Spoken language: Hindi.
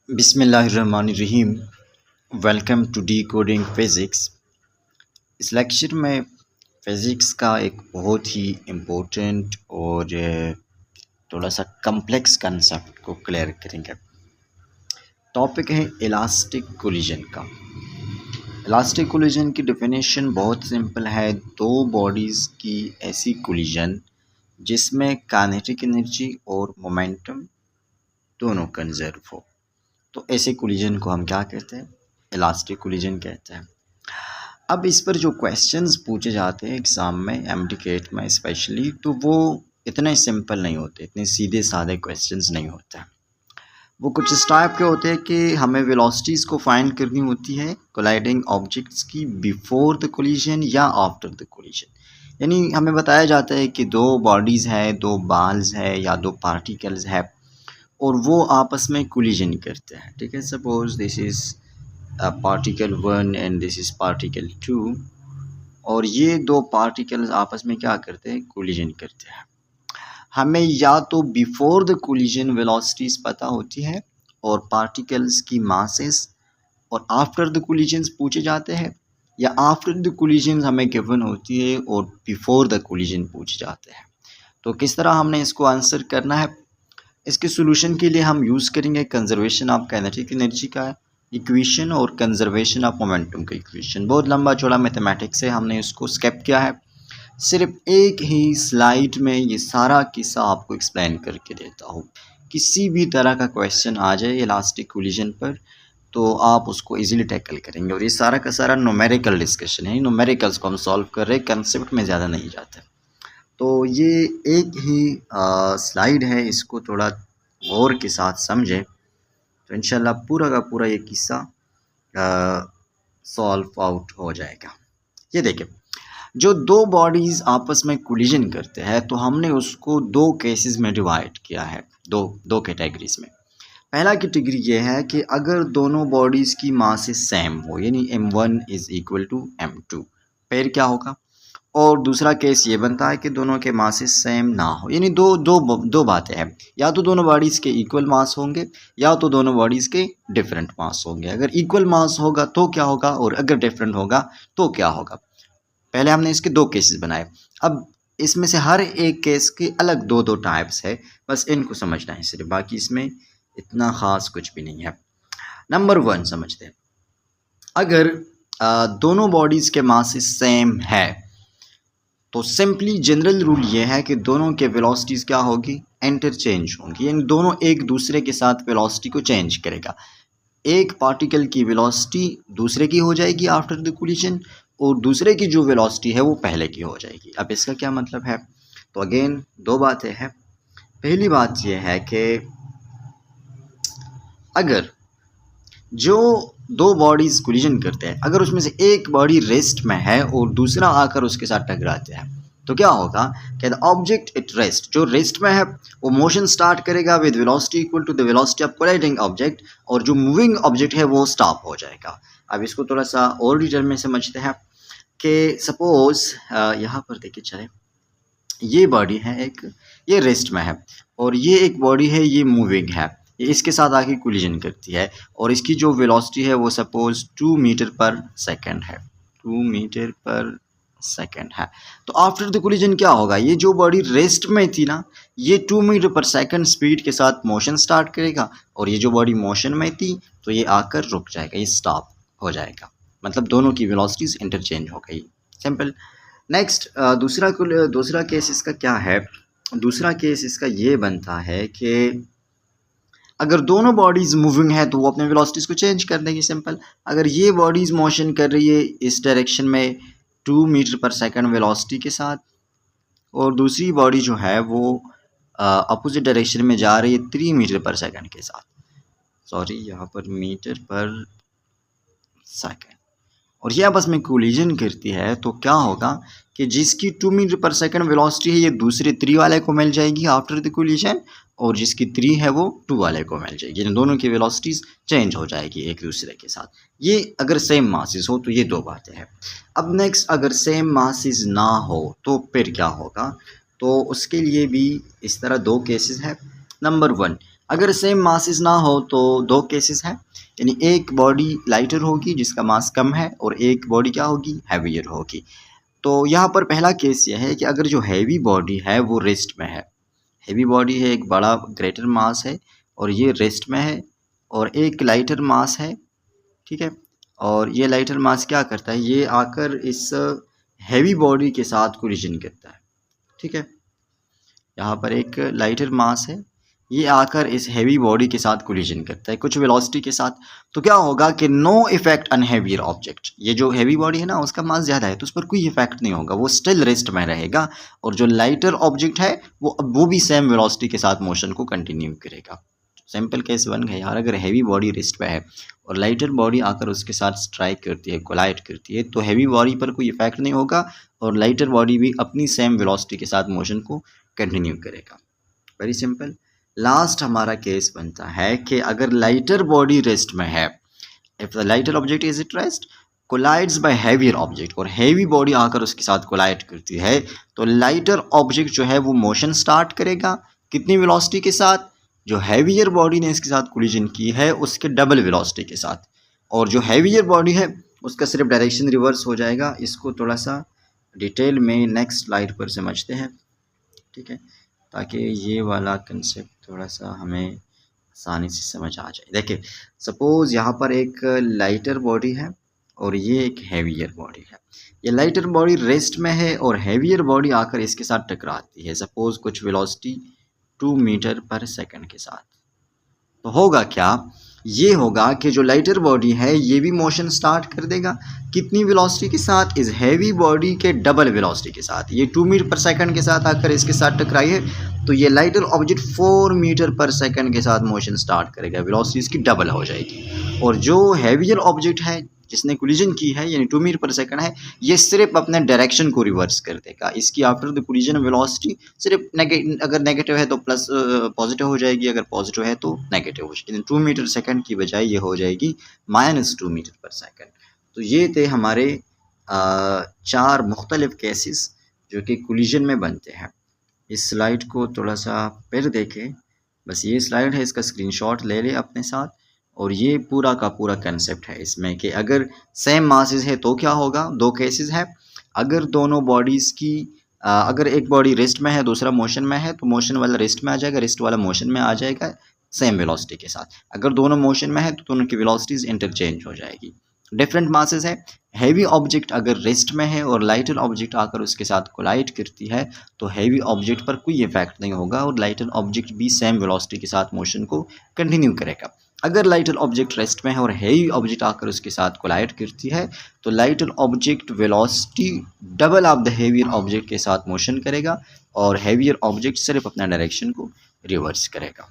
बिस्मिल्लाहिर्रहमानिर्रहीम। Welcome to Decoding physics. इस लेक्चर में फ़िज़िक्स का एक बहुत ही इम्पोर्टेंट और थोड़ा सा कम्प्लेक्स कंसेप्ट को क्लियर करेंगे। टॉपिक है इलास्टिक कोलिजन का। इलास्टिक कोलिजन की डेफिनेशन बहुत सिंपल है, दो बॉडीज़ की ऐसी कोलिजन जिसमें काइनेटिक एनर्जी और मोमेंटम दोनों कंजर्व हो, तो ऐसे कोलिजन को हम क्या कहते हैं? इलास्टिक कोलिजन कहते हैं। अब इस पर जो क्वेश्चंस पूछे जाते हैं एग्ज़ाम में, एमडीकेट में स्पेशली, तो वो इतने सिंपल नहीं होते, इतने सीधे साधे क्वेश्चंस नहीं होते हैं। वो कुछ इस टाइप के होते हैं कि हमें वेलोसिटीज़ को फाइंड करनी होती है कोलाइडिंग ऑब्जेक्ट्स की बिफोर द कोलिजन या आफ्टर द कोलिजन। यानी हमें बताया जाता है कि दो बॉडीज़ है, दो बाल्स है या दो पार्टिकल्स है और वो आपस में कोलिजन करते हैं। ठीक है, suppose this is particle 1 and this is particle 2 और ये दो पार्टिकल्स आपस में क्या करते हैं? कोलिजन करते हैं। हमें या तो बिफोर द कोलिजन वेलोसिटीज़ पता होती है और पार्टिकल्स की मासेस, और आफ्टर द कोलिजन्स पूछे जाते हैं, या आफ्टर द कोलिजन हमें गिवन होती है और बिफोर द कोलिजन पूछे जाते हैं। तो किस तरह हमने इसको आंसर करना है? इसके सॉल्यूशन के लिए हम यूज़ करेंगे कंजर्वेशन ऑफ काइनेटिक एनर्जी का इक्वेशन और कंजर्वेशन ऑफ मोमेंटम का इक्वेशन। बहुत लंबा चौड़ा मैथमेटिक्स है, हमने इसको स्किप किया है। सिर्फ एक ही स्लाइड में ये सारा किस्सा आपको एक्सप्लेन करके देता हूँ। किसी भी तरह का क्वेश्चन आ जाए इलास्टिक कोलिजन पर तो आप उसको इजीली टैकल करेंगे, और ये सारा का सारा न्यूमेरिकल डिस्कशन है। न्यूमेरिकल्स को हम सॉल्व कर रहे हैं, कंसेप्ट में ज़्यादा नहीं जाते। तो ये एक ही स्लाइड है, इसको थोड़ा गौर के साथ समझें तो इंशाल्लाह पूरा का पूरा ये किस्सा सॉल्व आउट हो जाएगा। ये देखिए, जो दो बॉडीज़ आपस में कोलिजन करते हैं तो हमने उसको दो केसेस में डिवाइड किया है, दो कैटेगरीज में। पहला कैटेगरी ये है कि अगर दोनों बॉडीज़ की मासेस सेम हो, यानी m1 is equal to m2, फिर क्या होगा? और दूसरा केस ये बनता है कि दोनों के मासेस सेम ना हो, यानी दो बातें हैं, या तो दोनों बॉडीज़ के इक्वल मास होंगे या तो दोनों बॉडीज़ के डिफरेंट मास होंगे। अगर इक्वल मास होगा तो क्या होगा और अगर डिफरेंट होगा तो क्या होगा? पहले हमने इसके दो केसेस बनाए, अब इसमें से हर एक केस के अलग दो दो टाइप्स है, बस इनको समझना है सिर्फ, बाकी इसमें इतना ख़ास कुछ भी नहीं है। नंबर 1 समझते हैं। अगर दोनों बॉडीज़ के मासेस सेम है तो सिंपली जनरल रूल ये है कि दोनों के वेलोसिटीज़ क्या होगी? इंटरचेंज होंगी, यानी दोनों एक दूसरे के साथ वेलोसिटी को चेंज करेगा। एक पार्टिकल की वेलोसिटी दूसरे की हो जाएगी आफ्टर द कोलिजन, और दूसरे की जो वेलोसिटी है वो पहले की हो जाएगी। अब इसका क्या मतलब है? तो अगेन दो बातें हैं। पहली बात यह है कि अगर जो दो बॉडीज़ कोलिजन करते हैं, अगर उसमें से एक बॉडी रेस्ट में है और दूसरा आकर उसके साथ टकराते हैं, तो क्या होगा कि द ऑब्जेक्ट एट रेस्ट, जो रेस्ट में है वो मोशन स्टार्ट करेगा with velocity equal to the velocity of colliding object, और जो मूविंग ऑब्जेक्ट है वो स्टॉप हो जाएगा। अब इसको थोड़ा सा और डिटेल में समझते हैं कि सपोज यहाँ पर देखिए, चले ये बॉडी है एक, ये रेस्ट में है, और ये एक बॉडी है ये मूविंग है, ये इसके साथ आके कोलिजन करती है, और इसकी जो वेलोसिटी है वो सपोज 2 मीटर पर सेकंड है, 2 मीटर पर सेकंड है। तो आफ्टर द कोलिजन क्या होगा? ये जो बॉडी रेस्ट में थी ना, ये 2 मीटर पर सेकंड स्पीड के साथ मोशन स्टार्ट करेगा, और ये जो बॉडी मोशन में थी तो ये आकर रुक जाएगा, ये स्टॉप हो जाएगा। मतलब दोनों की वेलोसिटीज इंटरचेंज हो गई, सिंपल। नेक्स्ट दूसरा केस इसका क्या है? दूसरा केस इसका ये बनता है कि अगर दोनों बॉडीज़ मूविंग है तो वो अपने वेलोसिटीज़ को चेंज कर देंगे, सिंपल। अगर ये बॉडीज़ मोशन कर रही है इस डायरेक्शन में 2 मीटर पर सेकंड वेलोसिटी के साथ, और दूसरी बॉडी जो है वो अपोजिट डायरेक्शन में जा रही है 3 मीटर पर सेकंड के साथ, सॉरी यहाँ पर मीटर पर सेकंड, और ये आपस में कोलिजन करती है, तो क्या होगा कि जिसकी 2 मीटर पर सेकंड वेलोसिटी है ये दूसरे 3 वाले को मिल जाएगी आफ्टर द कोलिजन, और जिसकी 3 है वो 2 वाले को मिल जाएगी, इन दोनों की वेलोसिटीज़ चेंज हो जाएगी एक दूसरे के साथ। ये अगर सेम मासेस हो तो ये दो बातें हैं। अब नेक्स्ट, अगर सेम मासेस ना हो तो फिर क्या होगा? तो उसके लिए भी इस तरह दो केसेस हैं। नंबर 1, अगर सेम मासेस ना हो तो दो केसेस हैं, यानी एक बॉडी लाइटर होगी जिसका मास कम है और एक बॉडी क्या होगी, हैवियर होगी। तो यहाँ पर पहला केस यह है कि अगर जो हैवी बॉडी है वो रेस्ट में है, हैवी बॉडी है, एक बड़ा ग्रेटर मास है और ये रेस्ट में है, और एक लाइटर मास है, ठीक है। और ये लाइटर मास क्या करता है, ये आकर इस हैवी बॉडी के साथ कोलिजन करता है, ठीक है। यहाँ पर एक लाइटर मास है, ये आकर इस हैवी बॉडी के साथ कोलिजन करता है कुछ वेलोसिटी के साथ। तो क्या होगा कि no effect on heavier object, ये जो हैवी बॉडी है ना उसका मास ज़्यादा है तो उस पर कोई इफेक्ट नहीं होगा, वो स्टिल रेस्ट में रहेगा। और जो लाइटर ऑब्जेक्ट है वो भी सेम वेलोसिटी के साथ मोशन को कंटिन्यू करेगा। सिंपल केस बन गया यार, अगर हैवी बॉडी रेस्ट पे है और लाइटर बॉडी आकर उसके साथ स्ट्राइक करती है, कोलाइड करती है, तो हैवी बॉडी पर कोई इफेक्ट नहीं होगा और लाइटर बॉडी भी अपनी सेम वेलोसिटी के साथ मोशन को कंटिन्यू करेगा। Very simple. लास्ट हमारा केस बनता है कि अगर लाइटर बॉडी रेस्ट में है, if the lighter object is at rest collides by heavier object, और हैवी बॉडी आकर उसके साथ कोलाइड करती है, तो लाइटर ऑब्जेक्ट जो है वो मोशन स्टार्ट करेगा कितनी वेलोसिटी के साथ, जो हैवियर बॉडी ने इसके साथ कोलिजन की है उसके डबल वेलोसिटी के साथ। और जो हैवियर बॉडी है उसका सिर्फ डायरेक्शन रिवर्स हो जाएगा। इसको थोड़ा सा डिटेल में नेक्स्ट स्लाइड पर समझते हैं, ठीक है, ताकि ये वाला कंसेप्ट थोड़ा सा हमें आसानी से समझ आ जाए। देखिए सपोज़ यहाँ पर एक लाइटर बॉडी है और ये एक हैवियर बॉडी है। ये लाइटर बॉडी रेस्ट में है और हैवियर बॉडी आकर इसके साथ टकराती है, सपोज़ कुछ वेलोसिटी 2 मीटर पर सेकंड के साथ। तो होगा क्या, ये होगा कि जो लाइटर बॉडी है ये भी मोशन स्टार्ट कर देगा कितनी वेलोसिटी के साथ, इस हैवी बॉडी के डबल वेलोसिटी के साथ। ये 2 मीटर पर सेकंड के साथ आकर इसके साथ टकराई है तो ये लाइटर ऑब्जेक्ट 4 मीटर पर सेकंड के साथ मोशन स्टार्ट करेगा, वेलोसिटी इसकी डबल हो जाएगी। और जो हैवियर ऑब्जेक्ट है जिसने कोलिजन की है यानी 2 मीटर पर सेकंड है, ये सिर्फ अपने डायरेक्शन को रिवर्स कर देगा। इसकी आफ्टर द कोलिजन वेलोसिटी सिर्फ अगर नेगेटिव है तो प्लस पॉजिटिव हो जाएगी, अगर पॉजिटिव है तो नेगेटिव हो जाएगी। 2 मीटर सेकंड की बजाय ये हो जाएगी -2 मीटर पर सेकंड। तो ये थे हमारे 4 मुख्तलिफ केसेस जो कि कोलिजन में बनते हैं। इस स्लाइड को थोड़ा सा फिर देखें, बस ये स्लाइड है, इसका स्क्रीनशॉट ले लें अपने साथ। और ये पूरा का पूरा कंसेप्ट है इसमें कि अगर सेम मासेस है तो क्या होगा। दो केसेस है, अगर दोनों बॉडीज़ की अगर एक बॉडी रेस्ट में है दूसरा मोशन में है तो मोशन वाला रेस्ट में आ जाएगा, रेस्ट वाला मोशन में आ जाएगा सेम वेलोसिटी के साथ। अगर दोनों मोशन में है तो दोनों की वेलोसिटीज़ इंटरचेंज हो जाएगी। डिफरेंट मासेस है, हैवी ऑब्जेक्ट अगर रेस्ट में है और लाइटर ऑब्जेक्ट आकर उसके साथ कोलाइड करती है तो हैवी ऑब्जेक्ट पर कोई इफेक्ट नहीं होगा और लाइटर ऑब्जेक्ट भी सेम वेलोसिटी के साथ मोशन को कंटिन्यू करेगा। अगर लाइटर ऑब्जेक्ट रेस्ट में है और हैवी ऑब्जेक्ट आकर उसके साथ कोलाइड करती है तो lighter object velocity double of the heavier object के साथ मोशन करेगा और हैवियर ऑब्जेक्ट सिर्फ अपना डायरेक्शन को रिवर्स करेगा।